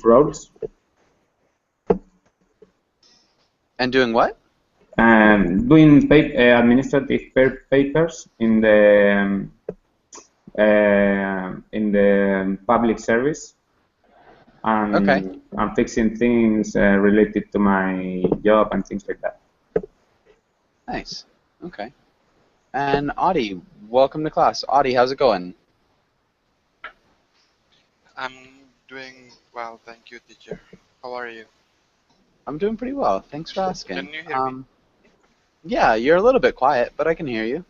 roles. And doing what? Doing administrative papers in the public service, and Okay. I'm fixing things related to my job and things like that. Nice. Okay. And Audie, welcome to class. Audie, how's it going? I'm doing well, thank you, teacher. How are you? I'm doing pretty well. Thanks for asking. Can you hear me? Yeah, you're a little bit quiet, but I can hear you.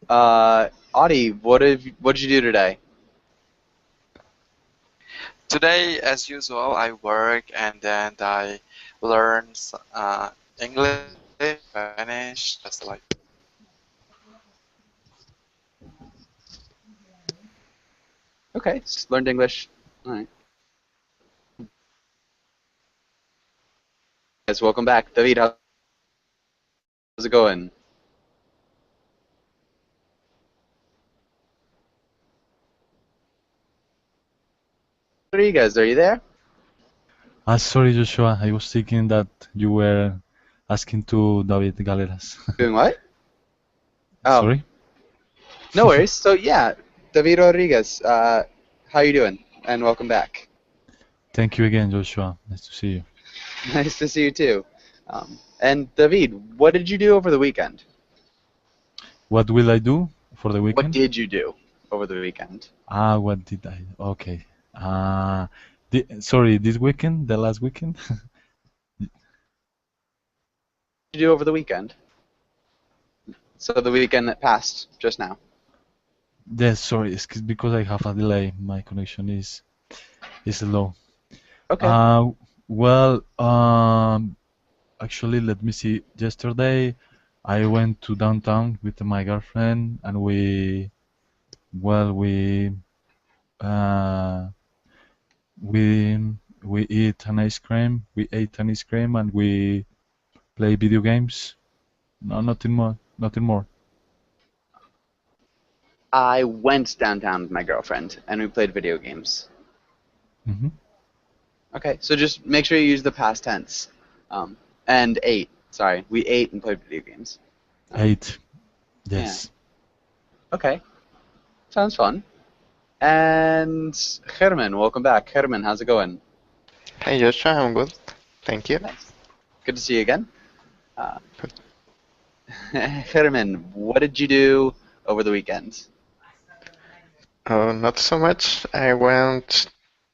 Audie, what'd you do today? Today, as usual, I work and then I learn English, Spanish, just like. Okay, just learned English. All right. Guys, welcome back. David, how's it going? Rodriguez, are you there? Sorry, Joshua. I was thinking that you were asking to David Galeras. Doing what? Oh, Sorry? no worries. So yeah, David Rodriguez, how you doing? And welcome back. Thank you again, Joshua. Nice to see you. Nice to see you too. And David, what did you do over the weekend? What will I do for the What weekend? did you do over the weekend? What did I? Okay. Sorry, this weekend, the last weekend? What did you do over the weekend? So the weekend that passed just now. Yes, sorry, it's because I have a delay. My connection is low. Okay. Well, actually, let me see. Yesterday, I went to downtown with my girlfriend, and well, uh, we we eat an ice cream. We ate an ice cream, and we play video games. No, nothing more. Nothing more. I went downtown with my girlfriend and we played video games. hmm Okay, so just make sure you use the past tense. And ate. Sorry, we ate and played video games. Ate. Yes. Okay, sounds fun. And Herman, welcome back. Herman, how's it going? Hey Joshua, I'm good. Thank you. Nice. Good to see you again. Herman, what did you do over the weekend? Oh, not so much. I went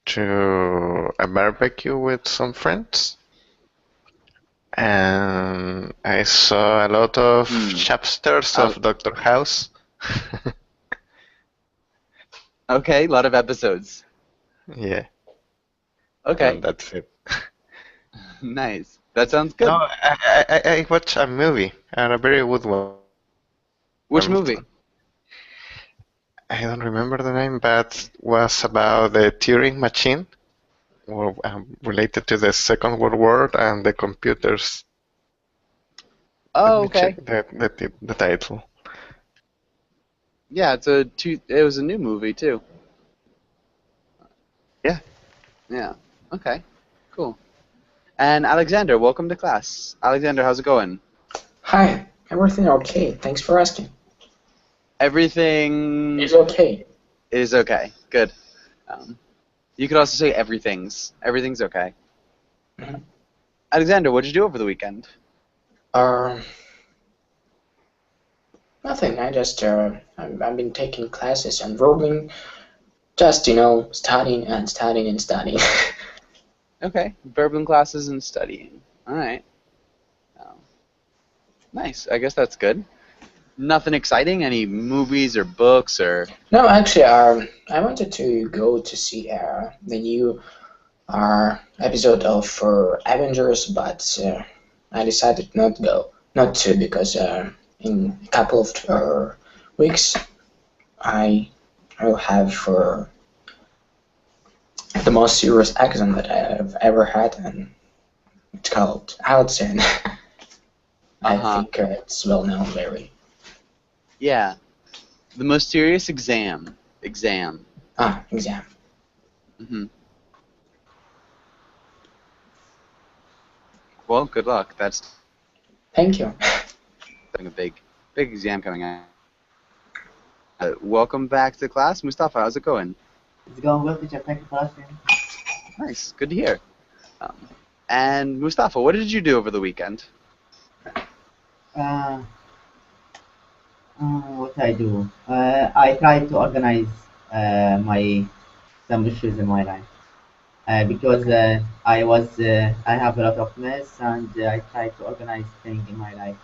to a barbecue with some friends, and I saw a lot of chapters of Dr. House. Okay, a lot of episodes. Yeah. Okay. And that's it. Nice. That sounds good. No, I watched a movie, and a very good one. Which movie? I don't remember the name, but was about the Turing machine, or related to the Second World War and the computers. Oh, Let me okay. check the title. Yeah, it was a new movie too. Yeah. Yeah. Okay. Cool. And Alexander, welcome to class. Alexander, how's it going? Hi, everything okay? Thanks for asking. Everything It's okay. is okay. Good. You could also say everything's okay. Mhm. Alexander, what did you do over the weekend? Nothing. I just I've been taking classes and rolling, just studying and studying and studying. Okay, bourbon classes and studying. All right. Nice. I guess that's good. Nothing exciting? Any movies or books or? No, actually, I wanted to go to see the new episode of Avengers, but I decided not to because in a couple of weeks I will have the most serious accident that I've ever had, and it's called Hudson. I think it's well known, very. Yeah, the most serious exam. Exam. Hmm. Well, good luck. That's Thank you. a big exam coming up. Welcome back to class, Mustafa. How's it going? It's going well, teacher. Thank you for asking. Nice. Good to hear. Um, and Mustafa, what did you do over the weekend? Uh, what I do? I try to organize some issues in my life because I have a lot of mess and I try to organize things in my life.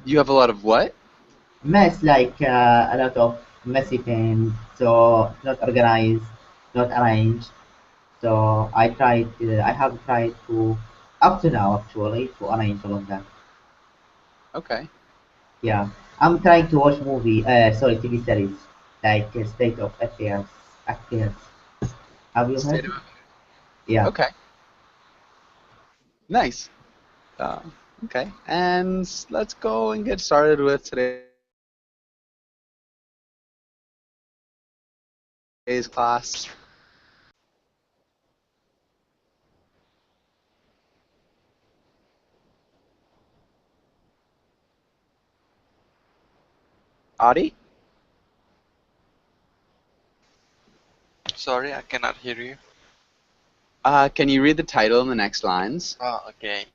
You have a lot of what? Mess like a lot of messy things, so not organized, not arranged. So I have tried to, up to now actually, to arrange all of that. Okay. Yeah, I'm trying to watch TV series like State of Affairs. Have you State heard? of. Yeah. Okay. Nice. Uh, okay. And let's go and get started with today's class. Adi? Sorry, I cannot hear you. Can you read the title in the next lines? Oh, okay.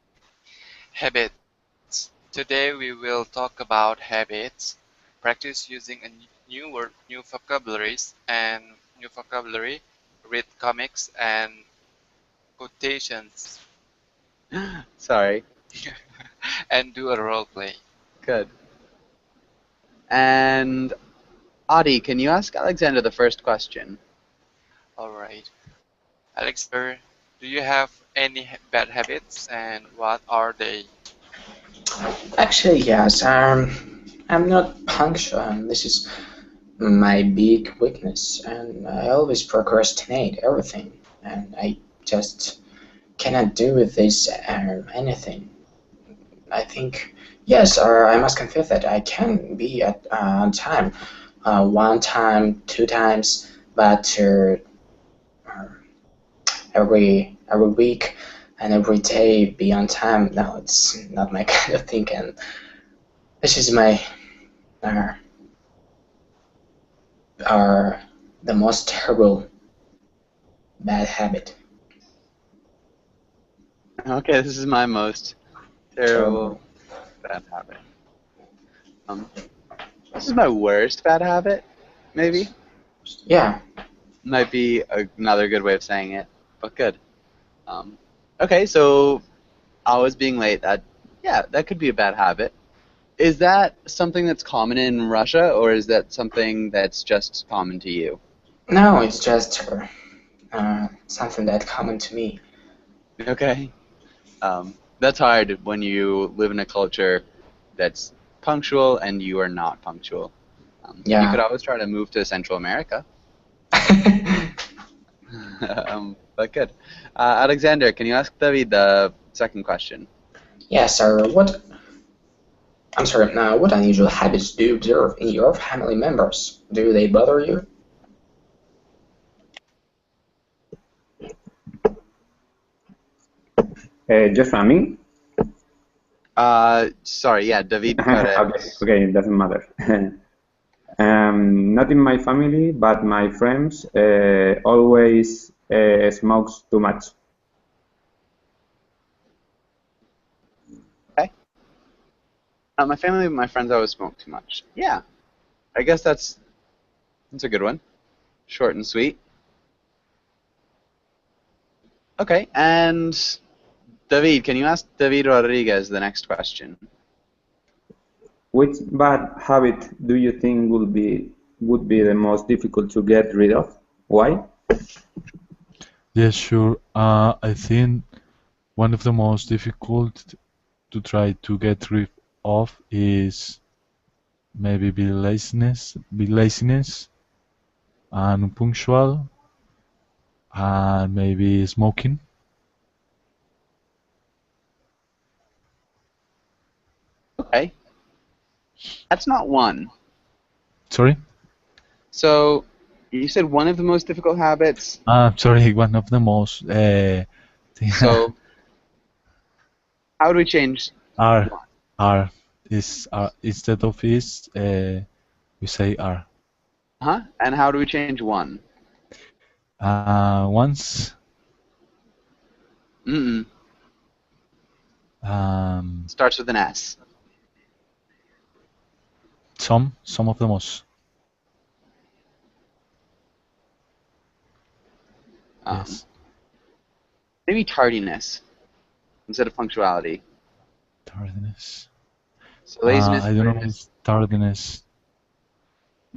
Habits. Today we will talk about habits. Practice using a new word, new vocabularies, and new vocabulary. Read comics and quotations, Sorry. and do a role play. Good. And Adi, can you ask Alexander the first question? All right. Alexander, do you have any bad habits, and what are they? Actually, yes. I'm not punctual, and this is my big weakness. And I always procrastinate everything, and I just cannot do with this anything. I think yes, or I must confess that I can be on time, one time, two times, but every week and every day be on time. No, it's not my kind of thing, and this is my uh, uh, the most terrible bad habit. Okay, this is my most terrible bad habit. Um, this is my worst bad habit, maybe. Yeah. Might be another good way of saying it, but good. Um, okay, so always being late. That could be a bad habit. Is that something that's common in Russia, or is that something that's just common to you? No, it's just something that common to me. Okay. That's hard when you live in a culture that's punctual and you are not punctual. You could Yeah. always try to move to Central America. But good. Alexander, can you ask David the second question? Yes, sir. What? I'm sorry. Now, what unusual habits do you observe in your family members? Do they bother you? Just for me? Sorry, yeah, David Perez. Okay, it doesn't matter. Not in my family, but my friends always smokes too much. Okay. My family, my friends always smoke too much. Yeah, I guess that's a good one. Short and sweet. Okay, and David, can you ask David Rodriguez the next question? Which bad habit do you think would be the most difficult to get rid of? Why? Yes, sure. I think one of the most difficult to try to get rid of is maybe be laziness and punctual, and maybe smoking. Okay, that's not one. Sorry? So You said one of the most difficult habits. Sorry, one of the most. So, how do we change R. one? R is R. Instead of is, we say R. Huh? And how do we change one? Once. Mm-mm. Starts with an S. Some of the most. Yes. Maybe tardiness instead of punctuality. Tardiness. So laziness. I don't know. It's tardiness.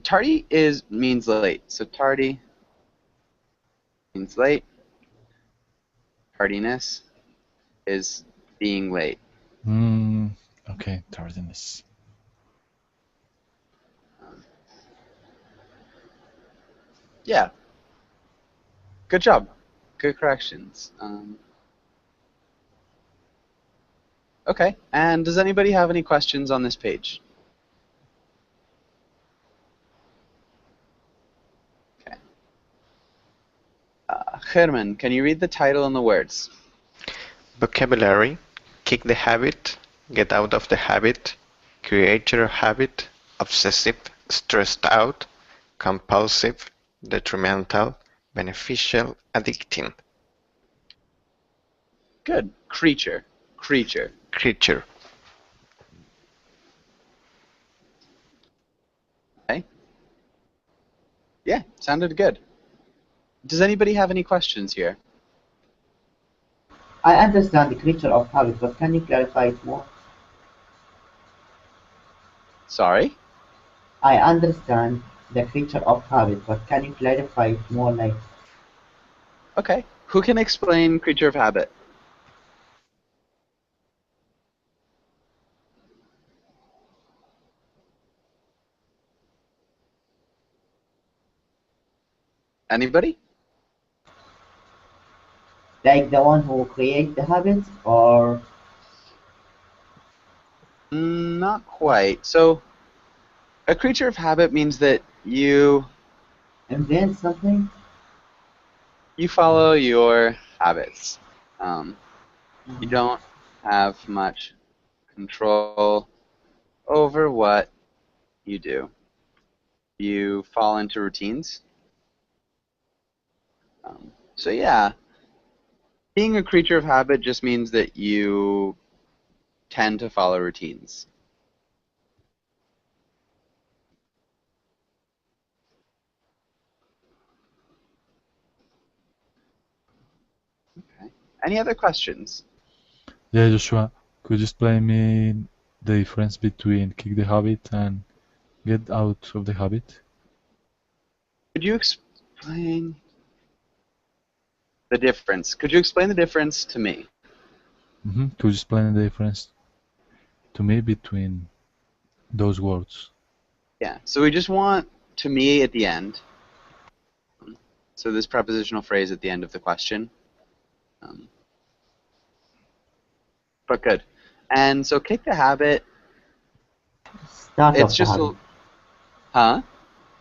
Tardy means late. So tardy means late. Tardiness is being late. Okay, tardiness. Yeah. Good job. Good corrections. Okay. And does anybody have any questions on this page? Okay. German, can you read the title and the words? Vocabulary, kick the habit, get out of the habit, create your habit, obsessive, stressed out, compulsive, detrimental, beneficial, addicting. Good. Creature. Creature. Creature. Okay. Yeah, sounded good. Does anybody have any questions here? I understand the creature of habit, but can you clarify it more? Sorry? I understand the creature of habit, but can you clarify it more, like? Okay. Who can explain creature of habit? Anybody? Like the one who creates the habit, or? Not quite. So, a creature of habit means that you Invent something? follow your habits. You don't have much control over what you do. You fall into routines. So yeah, being a creature of habit just means that you tend to follow routines. Okay. Any other questions? Yeah, Joshua, could you explain me the difference between kick the habit and get out of the habit? Could you explain the difference? Could you explain the difference to me? Could you explain the difference to me between those words? Yeah, so we just want to me at the end. So this prepositional phrase at the end of the question. But good. And so kick the habit, Start it's of the just habit. Huh?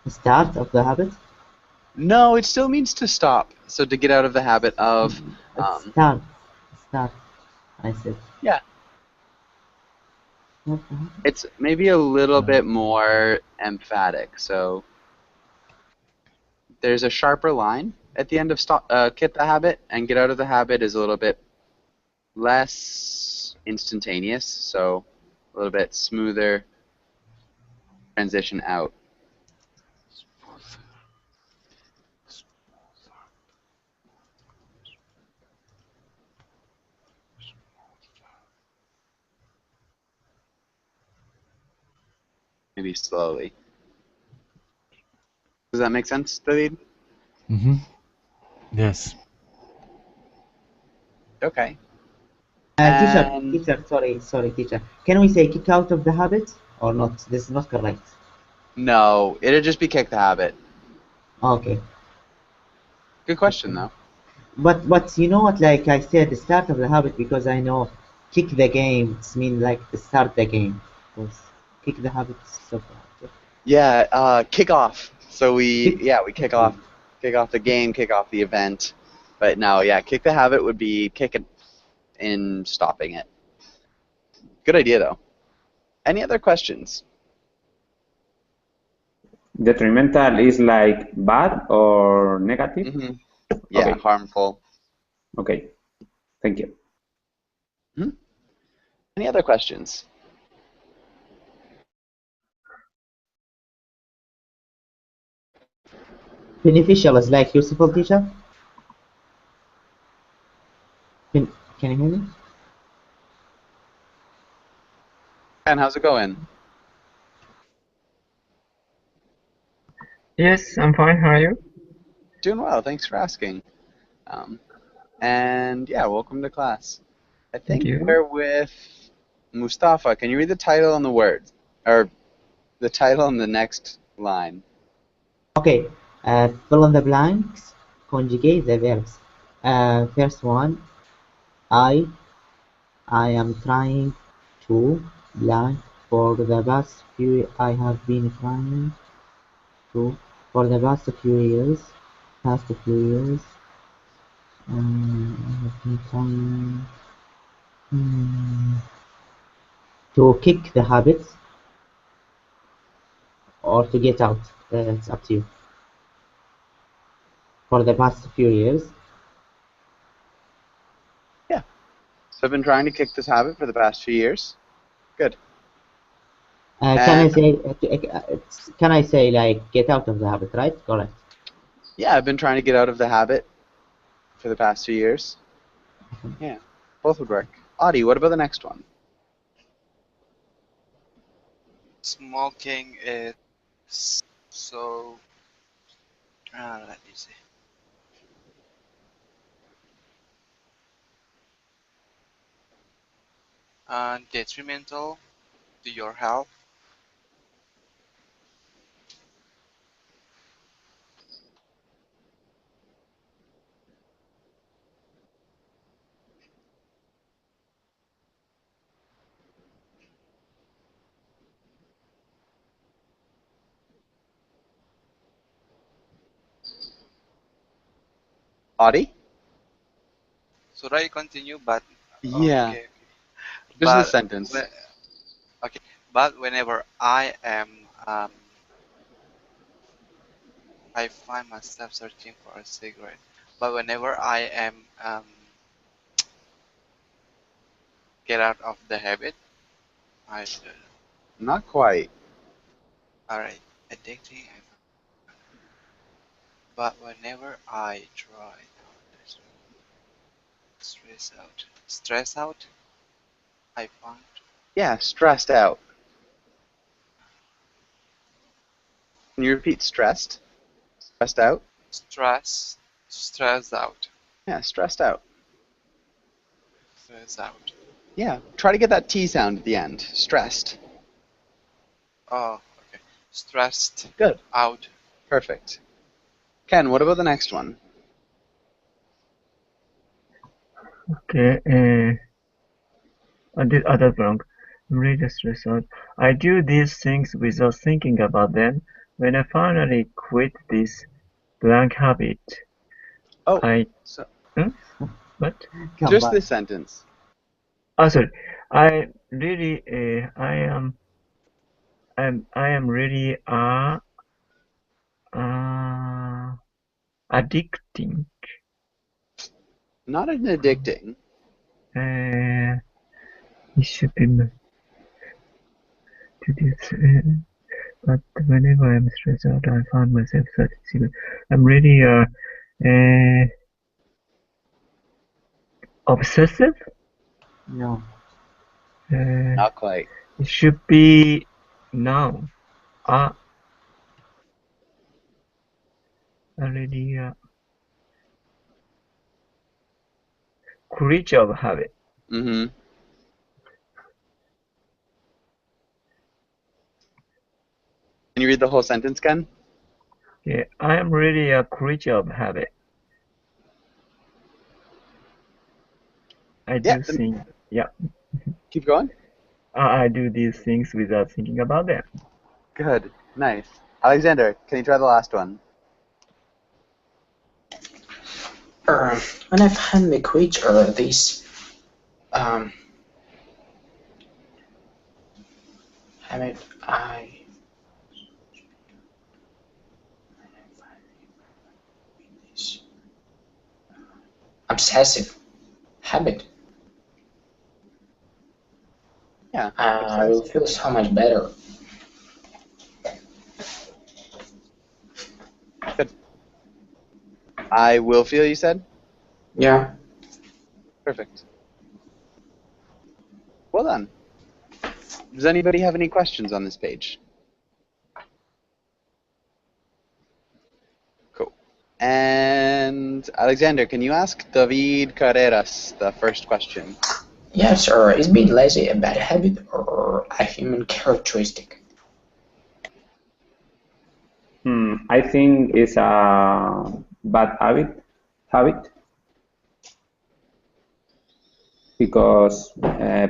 Start of the habit? No, it still means to stop. So to get out of the habit of Start. I said. Yeah. It's maybe a little bit more emphatic. So there's a sharper line at the end of kick the habit, and get out of the habit is a little bit less instantaneous, so a little bit smoother transition out. Maybe slowly. Does that make sense, David? Yes. Okay. Teacher, sorry, teacher. Can we say kick out of the habit or not? This is not correct. No, it'll just be kick the habit. Okay. Good question, though. But you know what? Like I said, the start of the habit, because I know kick the game. It's mean like start the game. Because kick the habit is so bad. Yeah, kick off. So we kick off the game, kick off the event. But no, yeah, kick the habit would be kick it in stopping it. Good idea though. Any other questions? Detrimental is like bad or negative? Mm-hmm. Yeah, Okay. harmful. Okay. Thank you. Mm-hmm. Any other questions? Beneficial is like useful, teacher? Can you hear me? And how's it going? Yes, I'm fine. How are you? Doing well. Thanks for asking. And yeah, welcome to class. I think Thank you. we're with Mustafa. Can you read the title and the word, or the title and the next line? Okay. Fill in the blanks. Conjugate the verbs. First one. I am trying to blank for the past few. I have been trying to for the past few years. I have been trying to kick the habits or to get out. It's up to you. For the past few years. Yeah. So I've been trying to kick this habit for the past few years. Good. Can I say like get out of the habit, right? Correct. Yeah, I've been trying to get out of the habit for the past 2 years. Yeah, both would work. Audie, what about the next one? Smoking is so. Let me see. Detrimental to your health. Audie? Should I continue? But Yeah. okay. Just the But sentence. okay. But whenever I am, I find myself searching for a cigarette. But whenever I am, get out of the habit, I should. Not quite. Alright, addicting. But whenever I try, stress out, I find. Yeah, stressed out. Can you repeat stressed? Stressed out? Stressed out. Yeah, stressed out. Stressed out. Yeah, try to get that T sound at the end. Stressed. Oh, okay. Stressed Good. out. Perfect. Ken, what about the next one? Okay. The other blank. Read the stress out. I do these things without thinking about them. When I finally quit this blank habit, Oh, I so what? just this sentence. Oh, sorry. I really, I am really addicting. Not an addicting. It should be to this. But whenever I'm stressed out, I find myself searching. I'm really obsessive. No. Not quite. It should be now. Already creature of habit. Mm-hmm. Can you read the whole sentence, Ken? Yeah, I am really a creature of habit. I do think, yeah. Keep going. I do these things without thinking about them. Good. Nice. Alexander, can you try the last one? When I finally quit this habit, obsessive habit, Yeah. I will feel so much better. Good. I will feel, you said? Yeah. Perfect. Well done. Does anybody have any questions on this page? Cool. And Alexander, can you ask David Carreras the first question? Yes, sir. Is being lazy a bad habit or a human characteristic? I think it's a bad habit because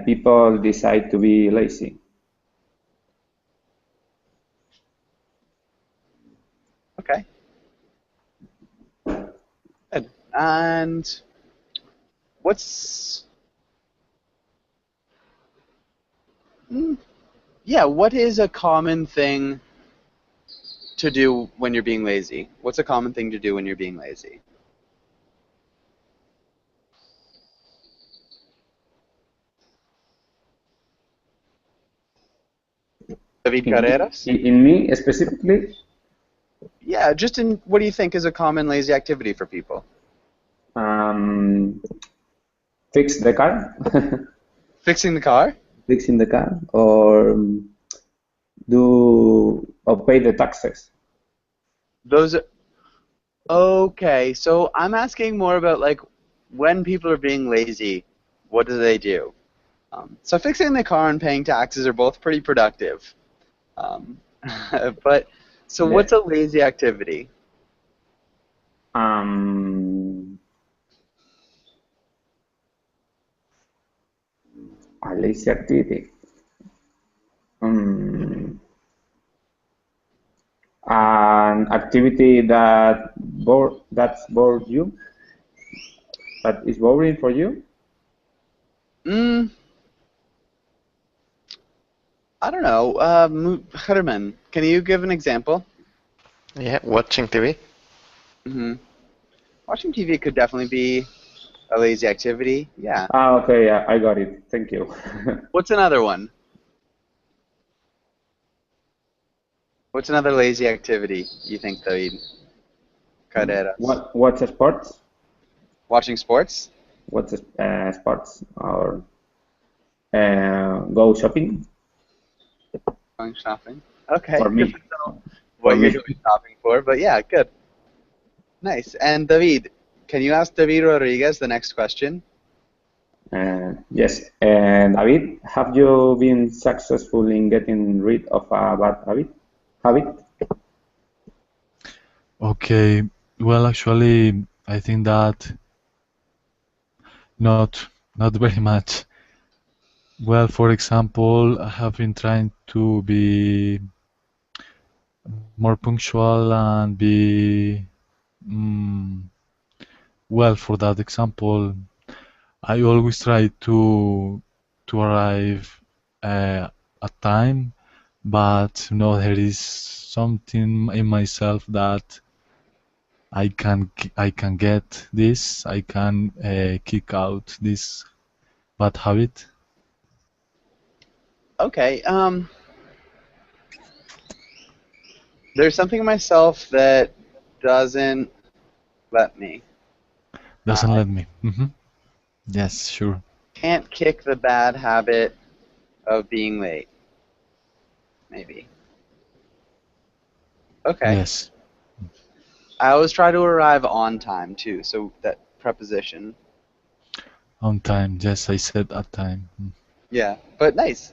people decide to be lazy. Okay. Good. And what's... Yeah, what is a common thing to do when you're being lazy? What's a common thing to do when you're being lazy? David Carreras? In me specifically? Yeah, just in what do you think is a common lazy activity for people? Fix the car. Fixing the car? Fixing the car, or pay the taxes. Those are, okay, so I'm asking more about like when people are being lazy, what do they do? So fixing the car and paying taxes are both pretty productive. But so what's a lazy activity? A lazy activity. An activity that's bored you, that is boring for you. I don't know. Herman, can you give an example? Yeah, watching TV. Watching TV could definitely be a lazy activity. Yeah. Okay, yeah, I got it. Thank you. What's another one? What's another lazy activity you think, David? Carreras. Watch sports? Watching sports? Watch sports or go shopping? Going shopping. Okay. For me. What you're going shopping for, but yeah, good. Nice. And David, can you ask David Rodriguez the next question? Yes. And David, have you been successful in getting rid of a bad habit? Okay. Well, actually, I think that not very much. Well, for example, I have been trying to be more punctual and be well, for that example, I always try to arrive at time, but there is something in myself that I can get this. I can kick out this bad habit. Okay. There's something in myself that doesn't let me. Doesn't let me. Yes, sure. Can't kick the bad habit of being late. Maybe. Okay. Yes. I always try to arrive on time too, so that preposition. On time. Yes, I said at time. Yeah, but nice.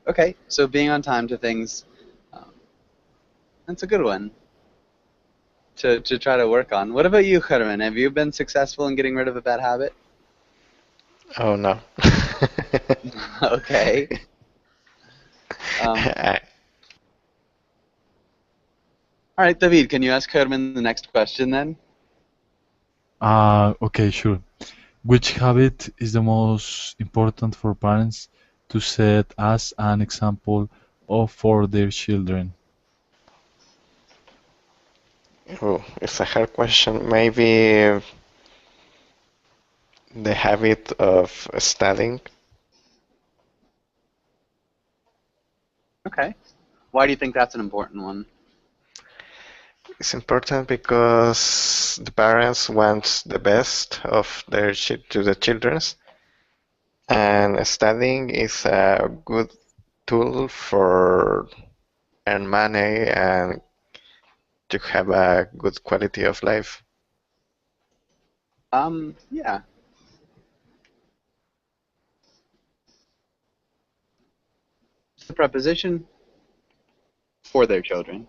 Okay, so being on time to things, that's a good one to try to work on. What about you, Herman? Have you been successful in getting rid of a bad habit? Oh no. Okay. All right, David, can you ask Herman the next question then? Okay, sure. Which habit is the most important for parents to set as an example of for their children? Oh, it's a hard question. Maybe the habit of studying. Okay. Why do you think that's an important one? It's important because the parents want the best of their to the childrens, and studying is a good tool for earn money and to have a good quality of life. Yeah. It's the preposition for their children.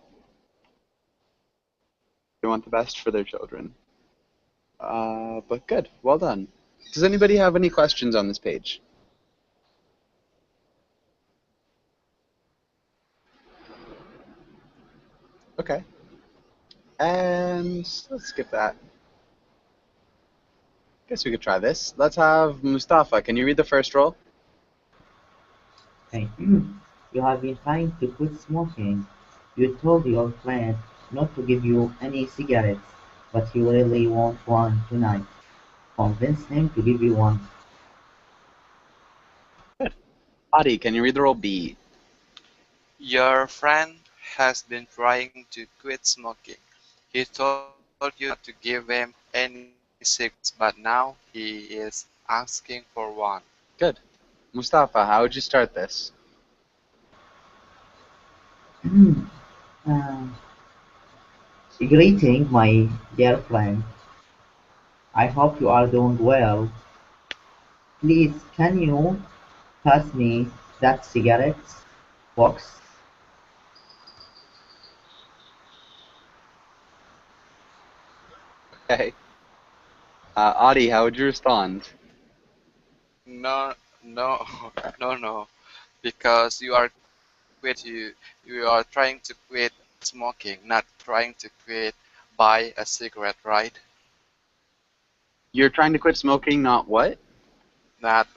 They want the best for their children. But good. Well done. Does anybody have any questions on this page? Okay. And let's skip that. Guess we could try this. Let's have Mustafa. Can you read the first roll? Thank you. You have been trying to quit smoking. You told your friend not to give you any cigarettes, but you really want one tonight. Convince him to give you one. Good. Adi, can you read the roll B? Your friend has been trying to quit smoking. He told you not to give him any cigarettes, but now he is asking for one. Good. Mustafa, how would you start this? Uh, Greeting, my dear friend. I hope you are doing well. Please, can you pass me that cigarette box? Okay. Adi, how would you respond? No, no, no, because you are you are trying to quit smoking, not trying to quit buy a cigarette, right? You're trying to quit smoking, not what? Not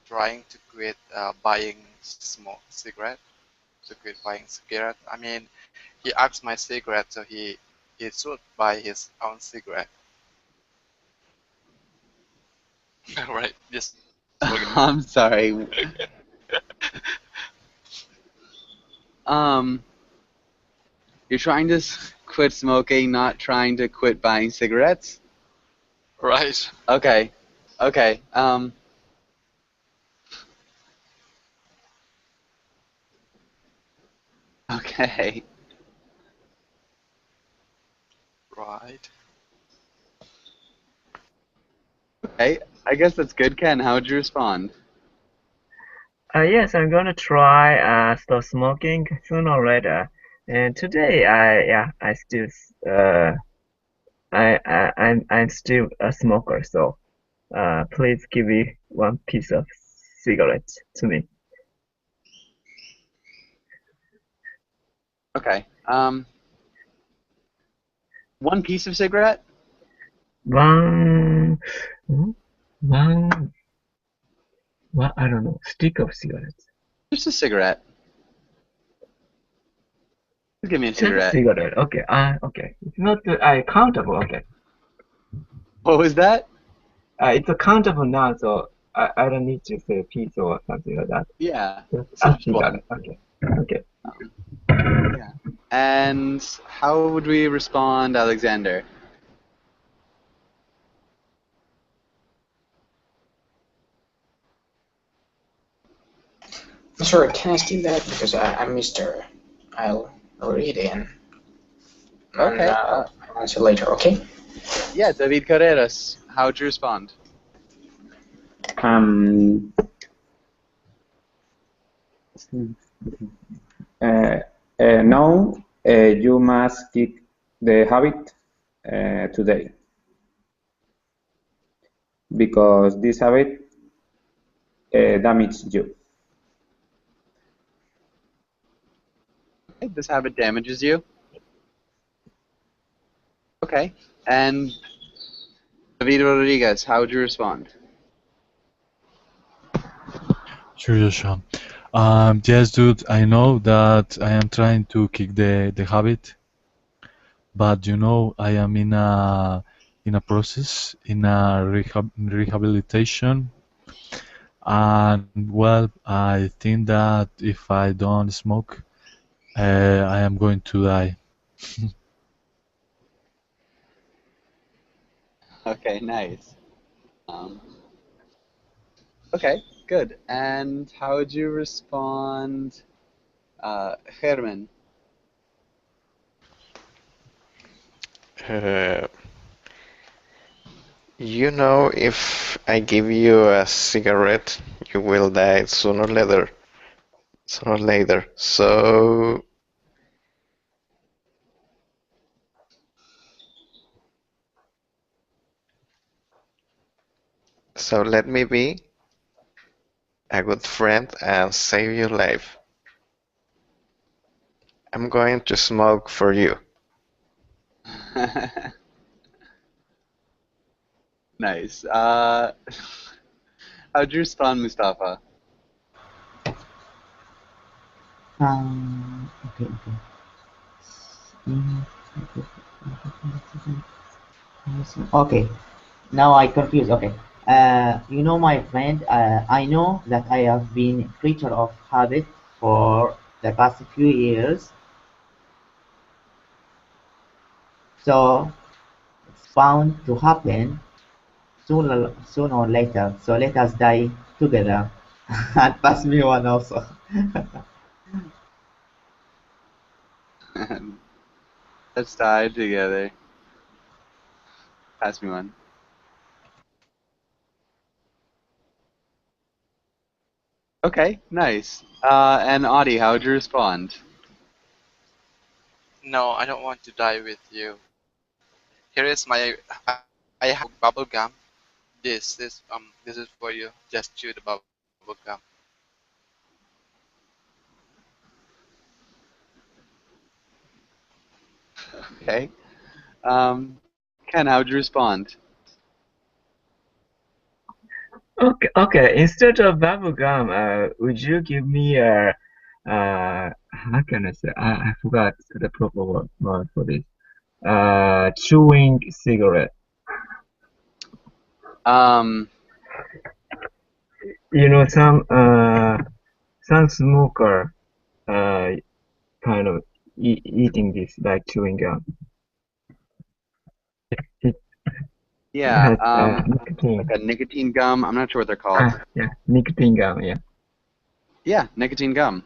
trying to quit buying smoke cigarette. To quit buying cigarette. I mean, he asked my cigarette, so he should buy his own cigarette. Right? Just smoking. I'm sorry. You're trying to quit smoking, not trying to quit buying cigarettes? Right. Okay. Okay. Okay. Right. Okay. I guess that's good, Ken. How would you respond? Yes, I'm gonna try stop smoking sooner or later. And today, I still I'm still a smoker. So, please give me one piece of cigarette to me. Okay. One piece of cigarette? One, one, I don't know, stick of cigarettes. Just a cigarette. Give me a Just cigarette. cigarette. Okay. Okay. It's not countable. Okay. What was that? It's a countable now, so I don't need to say piece or something like that. Yeah. Just So a just one. cigarette. Okay. Okay. Yeah. And how would we respond, Alexander? Sorry, can I steal that because I missed her. I'll read it and Okay. I'll answer later. Okay. Yeah, David Carreras. How would you respond? No, you must kick the habit today because this habit damages you. Okay, this habit damages you. Okay. And David Rodriguez, how would you respond? Sure, Joshua. Yes, dude, I know that I am trying to kick the habit, but I am in a process, in a rehabilitation, and well, I think that if I don't smoke, I am going to die. Okay, nice. Um, okay, good. And how would you respond, Herman? Uh, if I give you a cigarette, you will die sooner or later. Sooner or later. So let me be a good friend and save your life. I'm going to smoke for you. Nice. How'd you respond, Mustafa? Okay, okay. Okay, now I confused. Okay, my friend, I know that I have been creature of habit for the past few years, so it's bound to happen sooner or later. So let us die together, and pass me one also. Let's die together. Pass me one. Okay, nice. And Audie, how would you respond? No, I don't want to die with you. Here is I have bubble gum. This is for you. Just chew the bubble gum. Okay. Ken, how would you respond? Okay, okay. Instead of bubble gum, would you give me a how can I say? I forgot the proper word for this. Chewing cigarette. Um, Some smoker kind of eating this like chewing gum. It yeah, has like nicotine. a nicotine gum. I'm not sure what they're called. Yeah, nicotine gum. Yeah. Yeah, nicotine gum.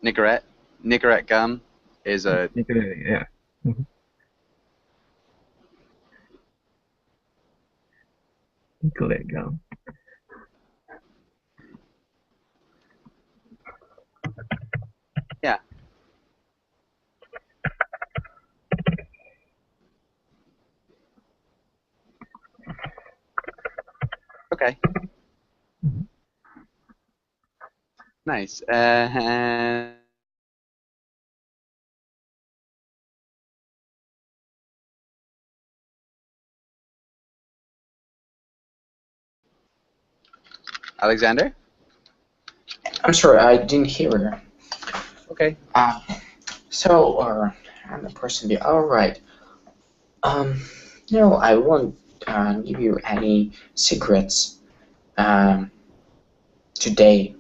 Nicorette. Nicorette gum is a. Nicotine. Yeah. Mhm. Nicotine gum. Yeah. Okay. Nice. And Alexander? I'm sorry, I didn't hear you. Okay. I'm the person be all right. Um, no, I won't give you any secrets um, today.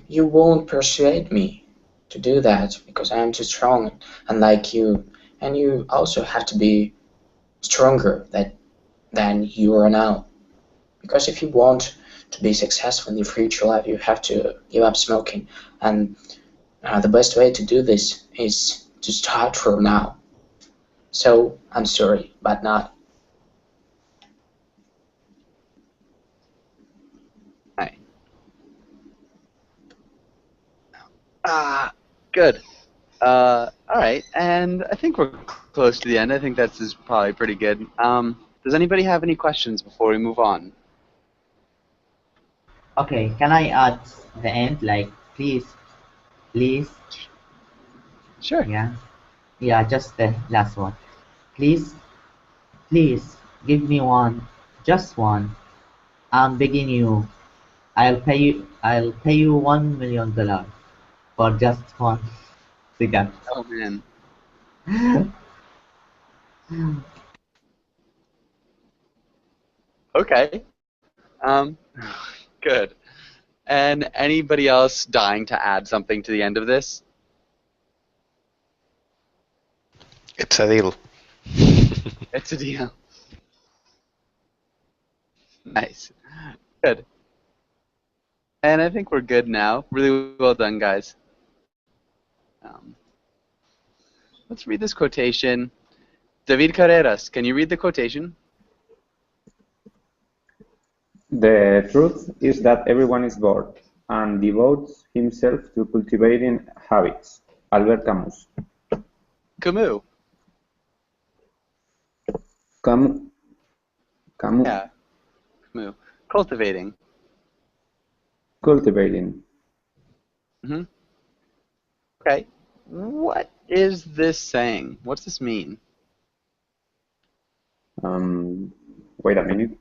You won't persuade me to do that because I am too strong, unlike you, and you also have to be stronger than you are now. Because if you want to be successful in your future life, you have to give up smoking, and the best way to do this is to start from now. So I'm sorry, but not. Hi. Good. All right, and I think we're close to the end. I think that's is probably pretty good. Does anybody have any questions before we move on? Okay, can I add the end? Like, please, Sure. yeah. Yeah, just the last one. Please, please, give me one. Just one. I'm begging you. I'll pay you $1 million for just one cigarette. Oh man. Okay. Um, good. And anybody else dying to add something to the end of this? It's a deal. It's a deal. Nice. Good. And I think we're good now. Really well done, guys. Let's read this quotation. David Carreras, can you read the quotation? The truth is that everyone is bored and devotes himself to cultivating habits. Albert Camus. Camus. Camus. Camus. Yeah. Camus. Cultivating. Cultivating. Mm-hmm. Okay. What is this saying? What's this mean? Wait a minute.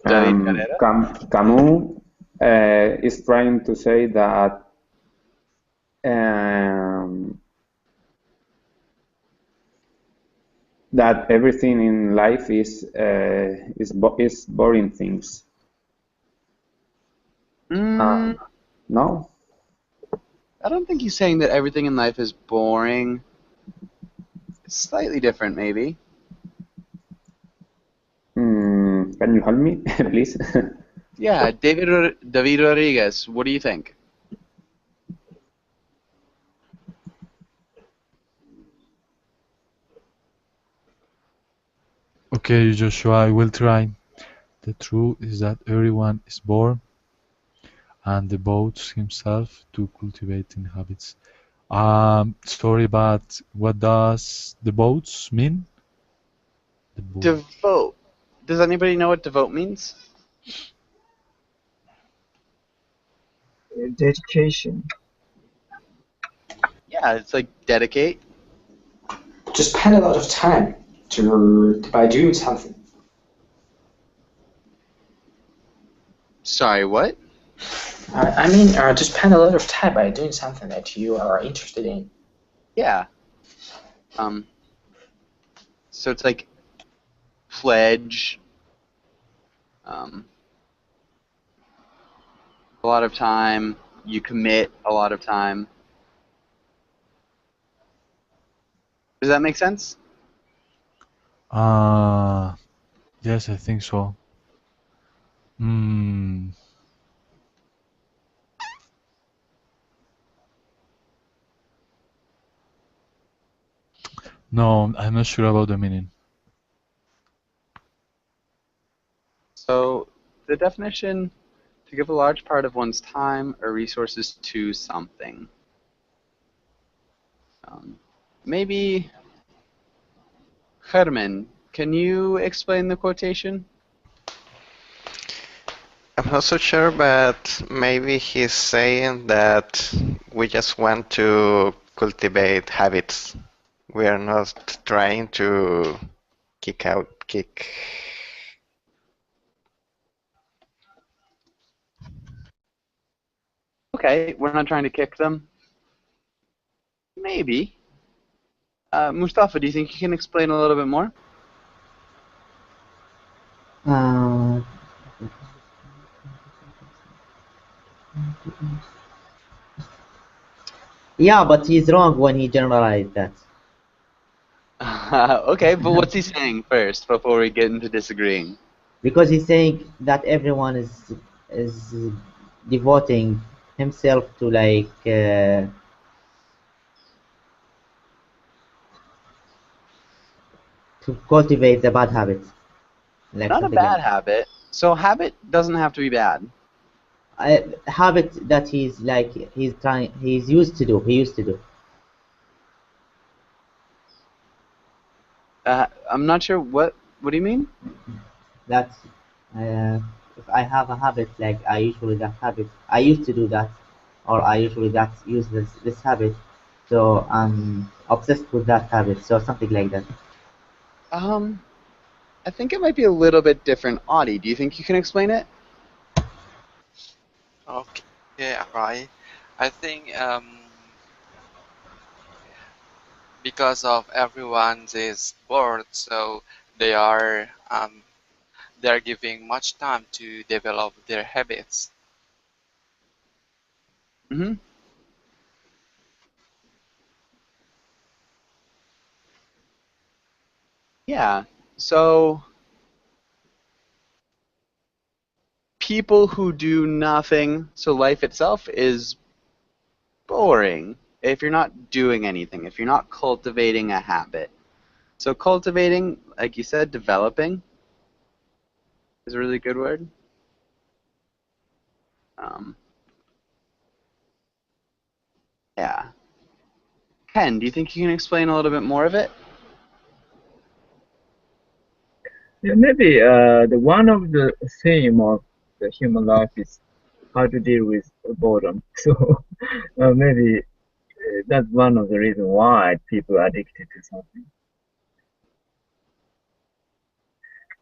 David Carreras? Camus is trying to say that that everything in life is boring things. No? I don't think he's saying that everything in life is boring. It's slightly different, maybe. Can you help me, please? Yeah, David Rodriguez, what do you think? Okay, Joshua, I will try. The truth is that everyone is born and devotes himself to cultivating habits. Sorry, but what does devotes mean? Devote. Does anybody know what devote means? Dedication. Yeah, it's like dedicate. To spend a lot of time by doing something. Sorry, what? I mean, to spend a lot of time by doing something that you are interested in. Yeah. So it's like pledge. A lot of time. You commit a lot of time. Does that make sense? Yes, I think so. No, I'm not sure about the meaning. So the definition: to give a large part of one's time or resources to something. Maybe, Herman, can you explain the quotation? I'm not so sure, but maybe he's saying that we just want to cultivate habits. We are not trying to kick. Okay, we're not trying to kick them. Maybe. Mustafa, do you think you can explain a little bit more? Yeah, but he's wrong when he generalized that. Okay, but what's he saying first before we get into disagreeing? Because he's saying that everyone is devoting himself to to cultivate the bad habits. Like Not a something bad like habit. So habit doesn't have to be bad. a habit that he's used to do. He used to do. I'm not sure what do you mean? That's if I have a habit, like I usually that habit, I used to do that, or I usually use this habit, so I'm obsessed with that habit. So something like that. I think it might be a little bit different. Audie, do you think you can explain it? Okay, right. I think because of everyone is bored, so they are um, they are giving much time to develop their habits. Mm-hmm. Yeah. So people who do nothing, so life itself is boring if you're not doing anything, if you're not cultivating a habit. So cultivating, like you said, developing is a really good word. Um, yeah. Ken, do you think you can explain a little bit more of it? Yeah, maybe the one of the theme of the human life is how to deal with boredom. So maybe that's one of the reasons why people are addicted to something.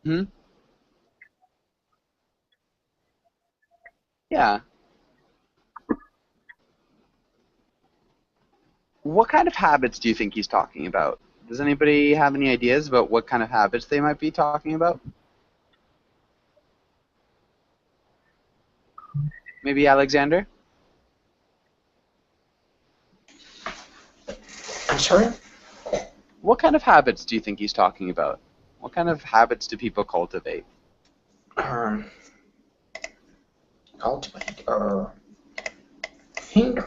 Hmm? Yeah. What kind of habits do you think he's talking about? Does anybody have any ideas about what kind of habits they might be talking about? Maybe Alexander? I'm sorry? What kind of habits do you think he's talking about? What kind of habits do people cultivate? Um, Cultivate or think?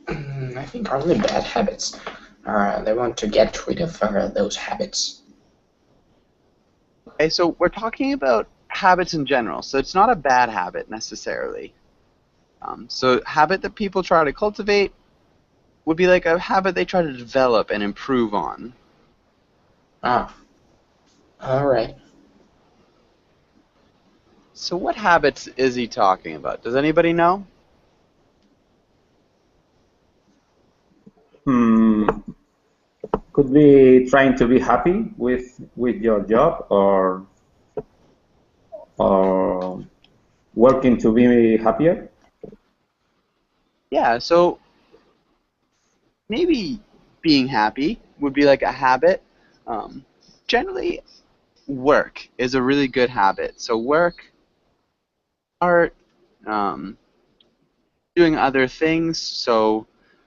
I think only bad habits. They want to get rid of those habits. Okay, so we're talking about habits in general, so it's not a bad habit necessarily. So habit that people try to cultivate would be like a habit they try to develop and improve on. Ah, all right. So what habits is he talking about? Does anybody know? Hmm, could be trying to be happy with your job, or working to be happier. Yeah, so maybe being happy would be like a habit. Um, Generally, work is a really good habit. So work, art, um, doing other things. So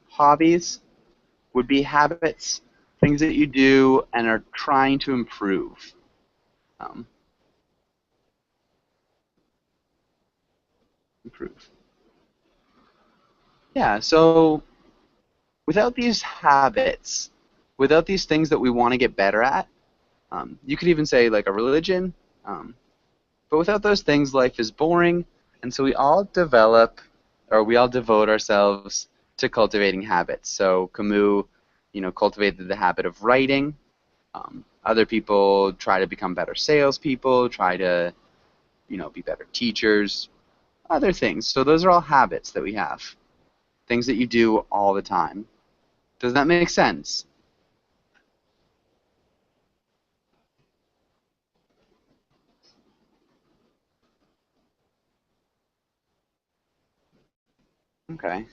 hobbies would be habits, things that you do and are trying to improve. Um, improve. Yeah. So without these habits, without these things that we want to get better at, you could even say like a religion. Um, but without those things, life is boring. And so we all develop, or we all devote ourselves to cultivating habits. So Camus, cultivated the habit of writing. Other people try to become better salespeople, try to, be better teachers, other things. So those are all habits that we have, things that you do all the time. Does that make sense? Okay.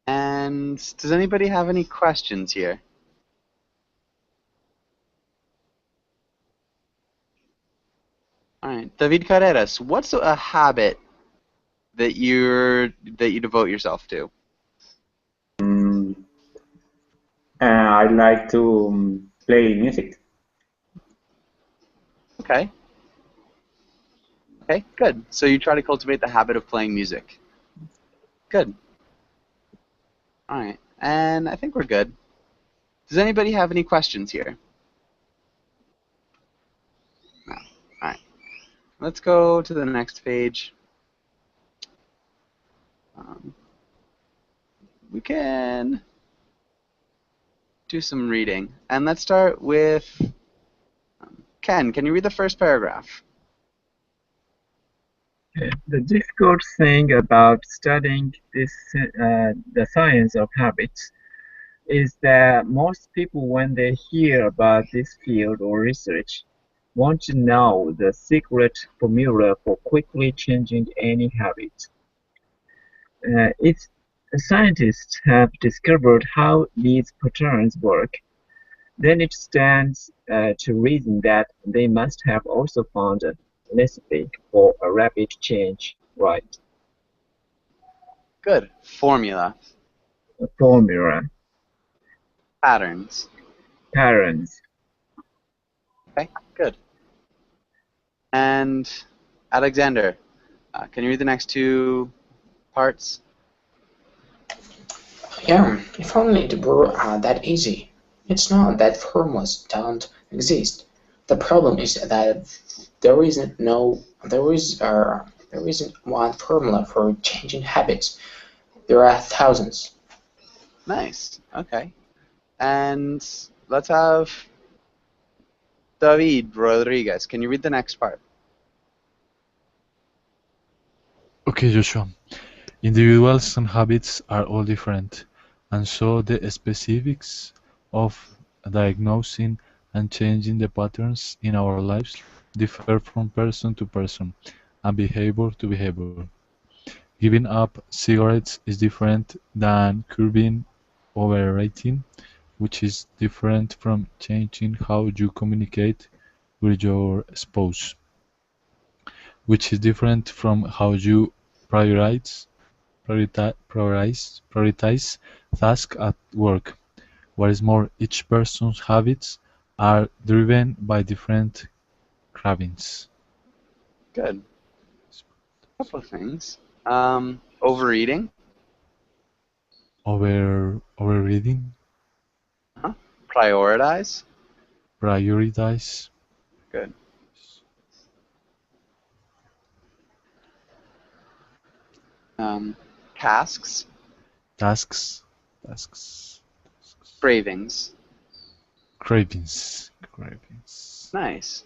And does anybody have any questions here? All right, David Carreras, what's a habit that you devote yourself to? Mm, I like to play music. Okay. Okay, good. So you try to cultivate the habit of playing music. Good. All right. And I think we're good. Does anybody have any questions here? No. All right. Let's go to the next page. Um, we can do some reading. And let's start with Ken, can you read the first paragraph? The difficult thing about studying the science of habits is that most people, when they hear about this field or research, want to know the secret formula for quickly changing any habit. It's Scientists have discovered how these patterns work. Then it stands to reason that they must have also found a recipe for a rapid change, right? Good. Formula. A formula, Patterns. patterns. Okay, good. And Alexander, can you read the next two parts? Yeah, if only it were that easy. It's not that formulas don't exist. The problem is that there isn't one formula for changing habits. There are thousands. Nice. Okay. And let's have David Rodriguez. Can you read the next part? Okay, Joshua. Individuals and habits are all different, and so the specifics of diagnosing and changing the patterns in our lives differ from person to person and behavior to behavior. Giving up cigarettes is different than curbing overeating, which is different from changing how you communicate with your spouse, which is different from how you prioritize prioritize tasks at work. What is more, each person's habits are driven by different cravings. Good. Couple of things. Overeating. Overreading, Prioritize. prioritize, Good. Tasks. tasks, Cravings. cravings. Nice.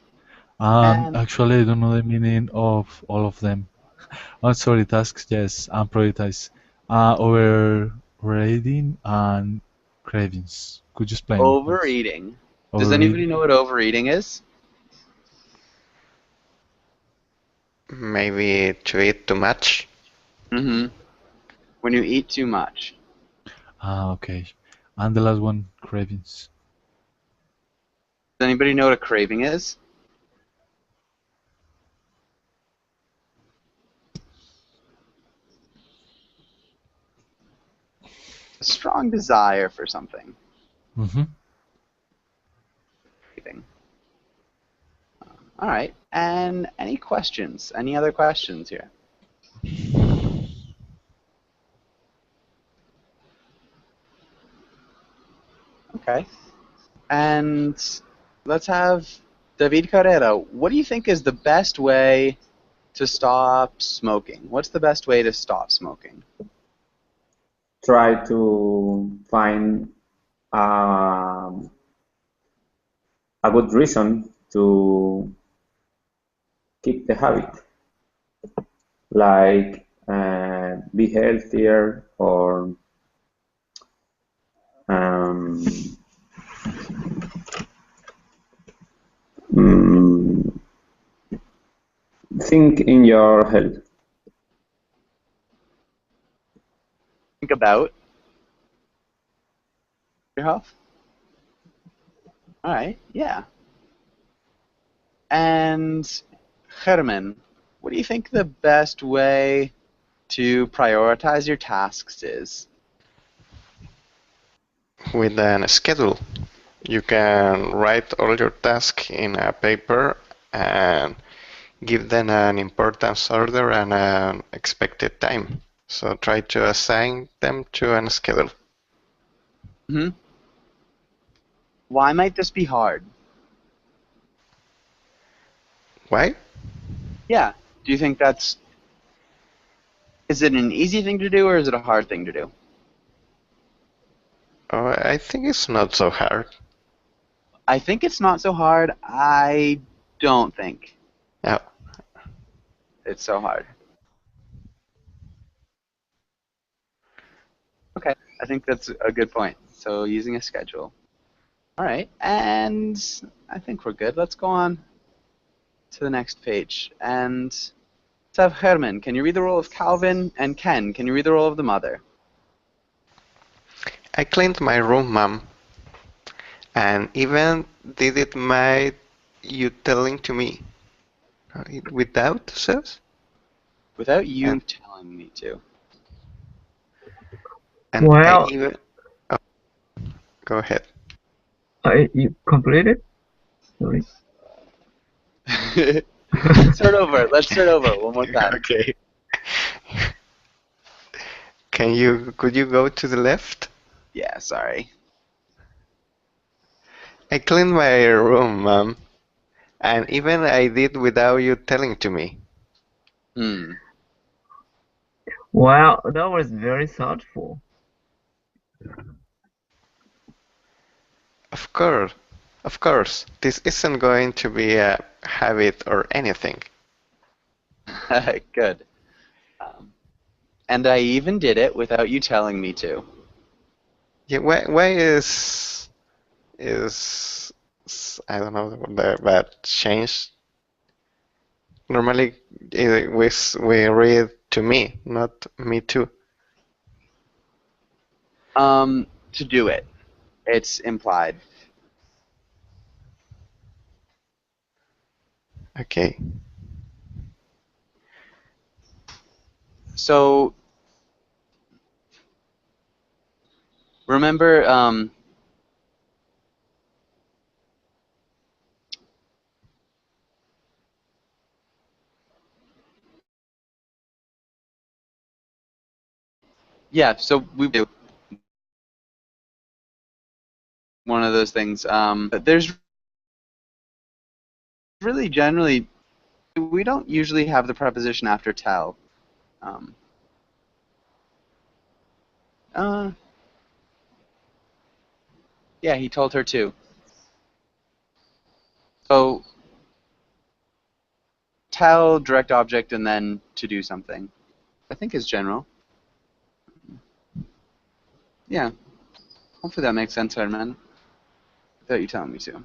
Actually, I don't know the meaning of all of them. Oh, sorry, tasks, yes, and prioritize. Overrating and cravings. Could you explain, please? Overeating. Does Overeating. anybody know what overeating is? Maybe to eat too much. Mm-hmm. When you eat too much. Okay. And the last one, cravings. Does anybody know what a craving is? A strong desire for something. Mm-hmm. Craving. All right. And any questions? Any other questions here? Okay. And let's have David Carrera. What do you think is the best way to stop smoking? What's the best way to stop smoking? Try to find a good reason to keep the habit, like be healthier or um, mm, think in your health. Think about your health. All right. Yeah. And German, what do you think the best way to prioritize your tasks is? With a schedule, you can write all your tasks in a paper and give them an importance order and an expected time. So try to assign them to a schedule. Hmm. Why might this be hard? Why? Yeah. Do you think is it an easy thing to do or is it a hard thing to do? Oh, I think it's not so hard. I think it's not so hard. I don't think Yeah. it's so hard. Okay, I think that's a good point. So using a schedule. All right, and I think we're good. Let's go on to the next page. And let's have Herman. Can you read the role of Calvin? And Ken, can you read the role of the mother? I cleaned my room, Mom, and even did it my you telling to me. Without, says? Without you And, telling me to. and I Well, even... Oh, go ahead. you completed? Sorry. Let's start over. Let's start over one more time. Okay. Could you go to the left? Yeah, sorry. I cleaned my room, Mom, and even I did without you telling to me. Well, that was very thoughtful. Of course, this isn't going to be a habit or anything. Good. And I even did it without you telling me to. Yeah, why I don't know that change? Normally, we read to me, not me too. To do it. It's implied. Okay. So remember, yeah. So we do one of those things. There's really generally we don't usually have the preposition after tell. Yeah, he told her to. So tell, direct object, and then to do something. I think is general. Yeah. Hopefully that makes sense, Herman. Without you telling me to.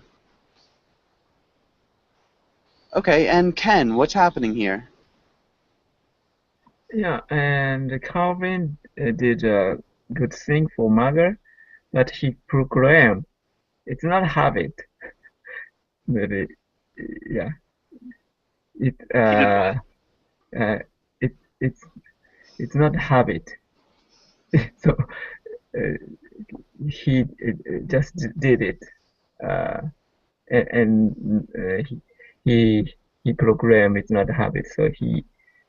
Okay, and Ken, what's happening here? Yeah, and Calvin did a good thing for mother, but he proclaimed it's not a habit. Maybe, yeah, it it it's not a habit. So uh, he just did it, and he proclaimed it's not a habit. So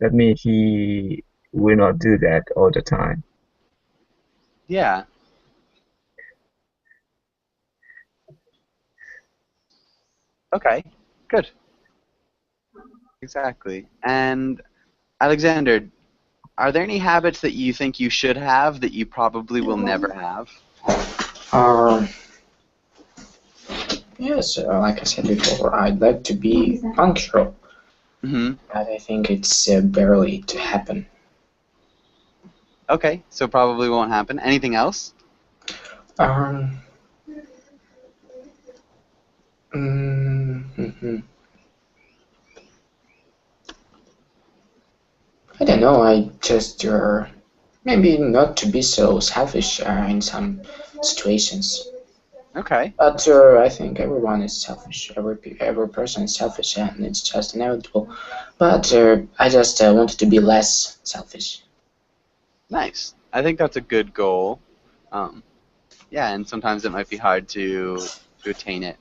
that means he will not do that all the time. Yeah. Okay, good. Exactly. And Alexander, are there any habits that you think you should have that you probably will never have? Yes, like I said before, I'd like to be punctual, Mm-hmm. but I think it's barely to happen. Okay, so probably won't happen. Anything else? Mm-hmm. I don't know, I just maybe not to be so selfish in some situations. Okay. But I think everyone is selfish. Every person is selfish, and it's just inevitable. But I just wanted to be less selfish. Nice. I think that's a good goal. Yeah, and sometimes it might be hard to attain it.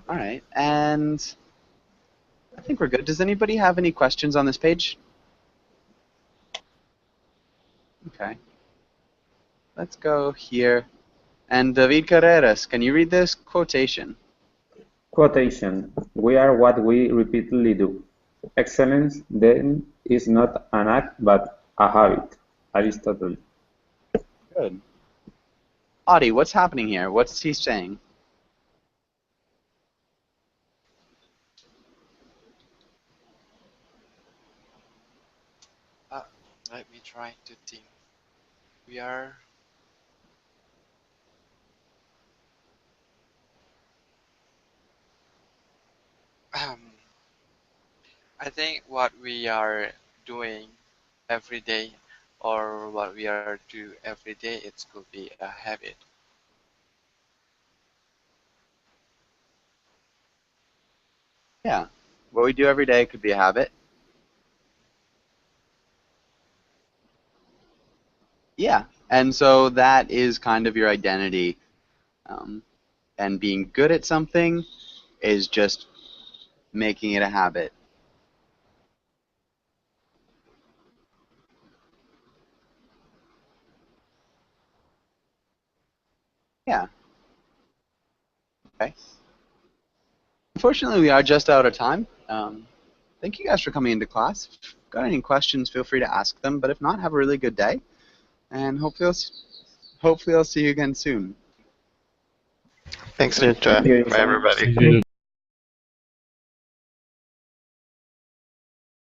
All right, and I think we're good. Does anybody have any questions on this page? Okay. Let's go here. And David Carreras, can you read this quotation? Quotation: We are what we repeatedly do. Excellence, then, is not an act but a habit. Aristotle. Good. Audie, what's happening here? What's he saying? Let me try to think. We are. I think what we are doing every day, or what we are do every day, it could be a habit. Yeah. What we do every day could be a habit. Yeah. And so that is kind of your identity. And being good at something is just making it a habit. Yeah. Okay. Unfortunately, we are just out of time. Thank you guys for coming into class. If you've got any questions, feel free to ask them. But if not, have a really good day. And hopefully I'll see you again soon. Thanks, you too. Thank you, Bye, Ethan. everybody. See you.